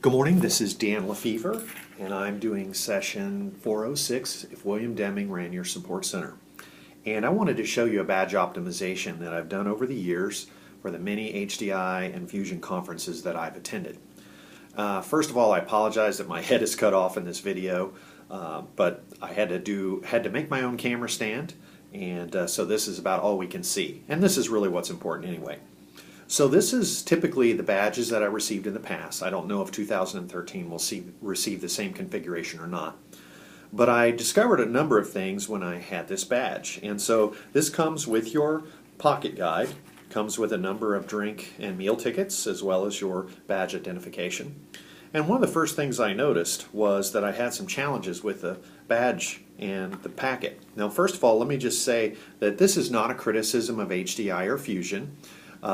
Good morning, this is Dan Lefevre, and I'm doing session 406 if William Deming ran your support center. And I wanted to show you a badge optimization that I've done over the years for the many HDI and Fusion conferences that I've attended. First of all, I apologize that my head is cut off in this video, but I had to make my own camera stand, and so this is about all we can see. And this is really what's important anyway. So this is typically the badges that I received in the past. I don't know if 2013 will receive the same configuration or not. But I discovered a number of things when I had this badge. And so this comes with your pocket guide, comes with a number of drink and meal tickets, as well as your badge identification. And one of the first things I noticed was that I had some challenges with the badge and the packet. Now, first of all, let me just say that this is not a criticism of HDI or Fusion.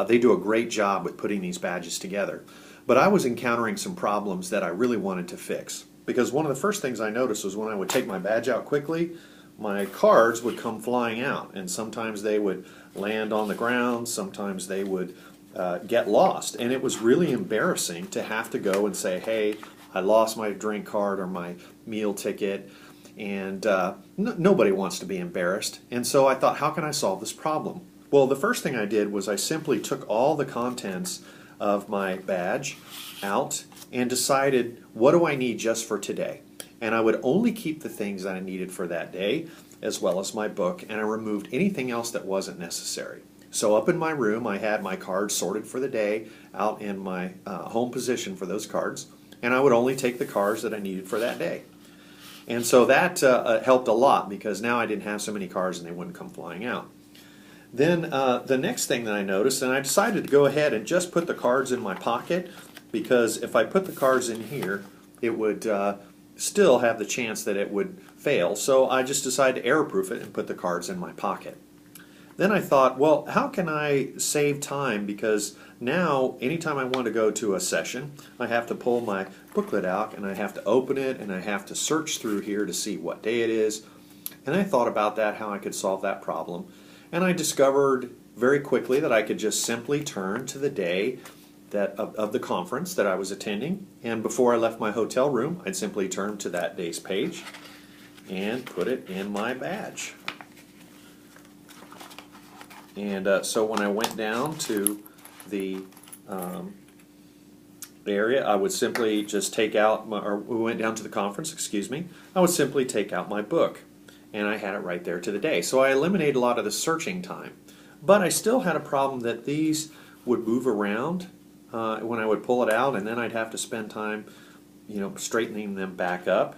They do a great job with putting these badges together. But I was encountering some problems that I really wanted to fix. Because one of the first things I noticed was when I would take my badge out quickly, my cards would come flying out. And sometimes they would land on the ground, sometimes they would get lost. And it was really embarrassing to have to go and say, hey, I lost my drink card or my meal ticket. And nobody wants to be embarrassed. And so I thought, how can I solve this problem? Well, the first thing I did was I simply took all the contents of my badge out and decided, what do I need just for today? And I would only keep the things that I needed for that day, as well as my book, and I removed anything else that wasn't necessary. So up in my room, I had my cards sorted for the day out in my home position for those cards, and I would only take the cards that I needed for that day. And so that helped a lot, because now I didn't have so many cards and they wouldn't come flying out. Then the next thing that I noticed, and I decided to go ahead and just put the cards in my pocket, because if I put the cards in here, it would still have the chance that it would fail. So I just decided to error-proof it and put the cards in my pocket. Then I thought, well, how can I save time? Because now, anytime I want to go to a session, I have to pull my booklet out, and I have to open it, and I have to search through here to see what day it is. And I thought about that, how I could solve that problem. And I discovered very quickly that I could just simply turn to the day of the conference that I was attending. And before I left my hotel room, I'd simply turn to that day's page and put it in my badge. And so when I went down to the area, I would simply just take out, or we went down to the conference, excuse me, I would simply take out my book. And I had it right there to the day. So I eliminated a lot of the searching time. But I still had a problem that these would move around when I would pull it out, and then I'd have to spend time, straightening them back up.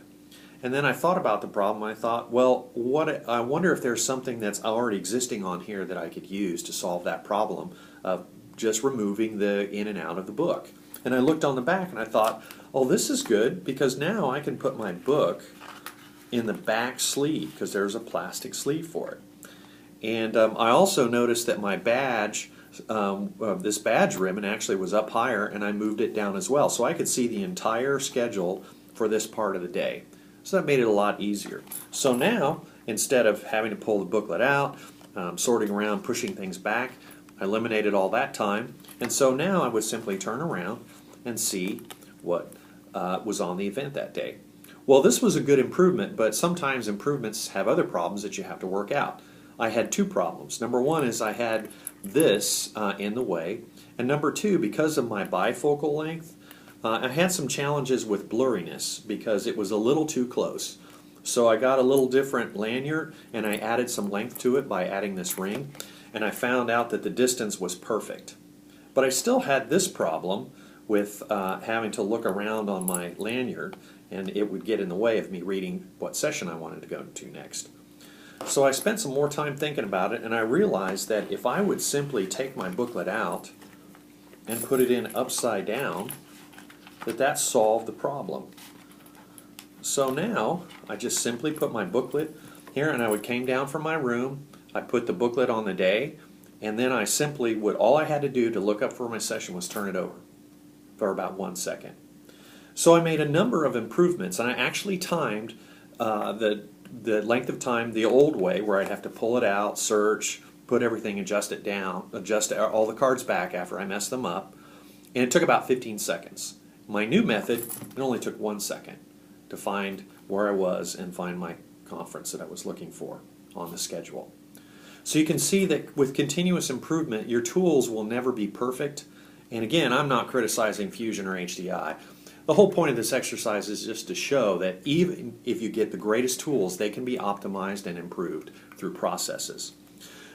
And then I thought about the problem. I thought, well, I wonder if there's something that's already existing on here that I could use to solve that problem of just removing the in and out of the book. And I looked on the back and I thought, oh, this is good, because now I can put my book in the back sleeve, because there's a plastic sleeve for it. And I also noticed that my badge, this badge ribbon actually was up higher, and I moved it down as well, so I could see the entire schedule for this part of the day. So that made it a lot easier. So now, instead of having to pull the booklet out, sorting around, pushing things back, I eliminated all that time, and so now I would simply turn around and see what was on the event that day. Well, this was a good improvement, but sometimes improvements have other problems that you have to work out. I had two problems. Number one is I had this in the way, and number two, because of my bifocal length, I had some challenges with blurriness because it was a little too close. So I got a little different lanyard, and I added some length to it by adding this ring, and I found out that the distance was perfect. But I still had this problem with having to look around on my lanyard, and it would get in the way of me reading what session I wanted to go to next. So I spent some more time thinking about it, and I realized that if I would simply take my booklet out and put it in upside down, that solved the problem. So now I just simply put my booklet here, and I came down from my room, I put the booklet on the day, and then I simply all I had to do to look up for my session was turn it over for about 1 second. So I made a number of improvements, and I actually timed the length of time the old way, where I'd have to pull it out, search, put everything, adjust it down, adjust all the cards back after I messed them up, and it took about 15 seconds. My new method, it only took 1 second to find where I was and find my conference that I was looking for on the schedule. So you can see that with continuous improvement, your tools will never be perfect. And again, I'm not criticizing Fusion or HDI. The whole point of this exercise is just to show that even if you get the greatest tools, they can be optimized and improved through processes.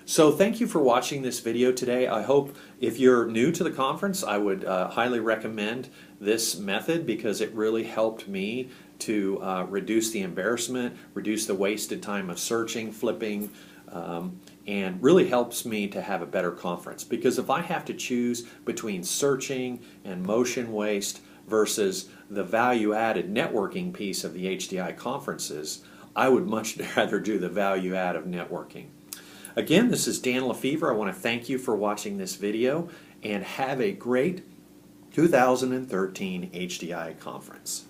So thank you for watching this video today. I hope if you're new to the conference, I would highly recommend this method because it really helped me to reduce the embarrassment, reduce the wasted time of searching, flipping, and really helps me to have a better conference. Because if I have to choose between searching and motion waste versus the value-added networking piece of the HDI conferences, I would much rather do the value add of networking. Again, this is Dan Lefevre. I want to thank you for watching this video and have a great 2013 HDI conference.